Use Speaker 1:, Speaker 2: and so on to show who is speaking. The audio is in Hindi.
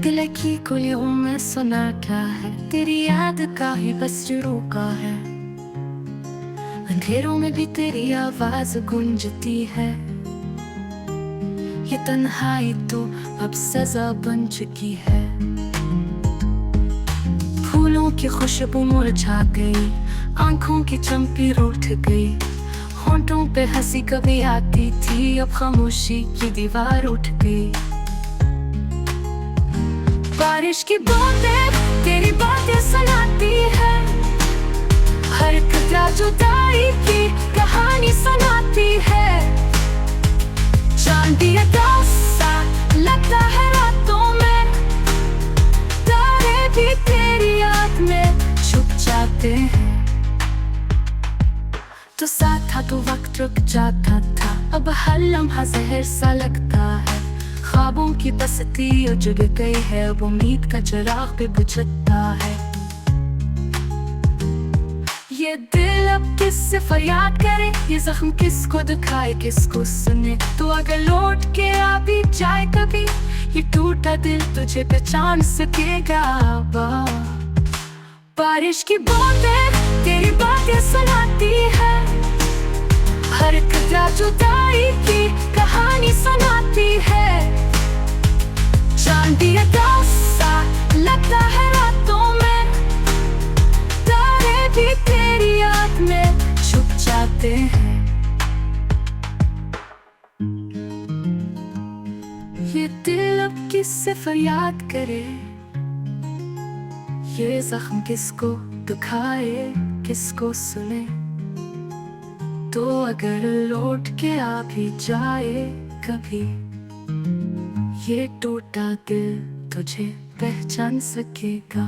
Speaker 1: दिल की कुलियों में सुना क्या है, तेरी याद का ही बस रोका है। अंधेरों में भी तेरी आवाज गूंजती है। ये तन्हाई तो अब सजा बन चुकी है। फूलों की खुशबू मुरझा गई, आंखों की चमकी रूठ गई। होंठों पे हंसी कभी आती थी, अब खामोशी की दीवार उठ गई। बारिश की बूंदें तेरी बातें सुनाती है, हर कतरा जुदाई की कहानी सुनाती है। चांदी सा लगता है रातों में, तारे भी तेरी याद में छुप जाते हैं। तो साथ था तो वक्त रुक जाता था, अब हर लम्हा जहर सा लगता है। ख्वाबों की बस्ती उजड़ गई है, अब उम्मीद का चिराग भी बुझता है। ये दिल अब किससे फरियाद करे, ये जख्म किसको दिखाए किसको सुने। तो अगर लौट के आ भी जाए कभी, ये टूटा दिल तुझे पहचान सकेगा। बारिश की बूंदें तेरी बातें सुनाती है, हर कतरा जुदाई की कहानी सुनाती है। चांदी सा लगता है रातों में, तारे भी तेरी याद में छुप जाते हैं। ये दिल अब किससे फरियाद करे, ये जख्म किसको दुखाए किसको सुने। तो अगर लौट के आ भी जाए कभी, ये टूटा दिल तुझे पहचान सकेगा।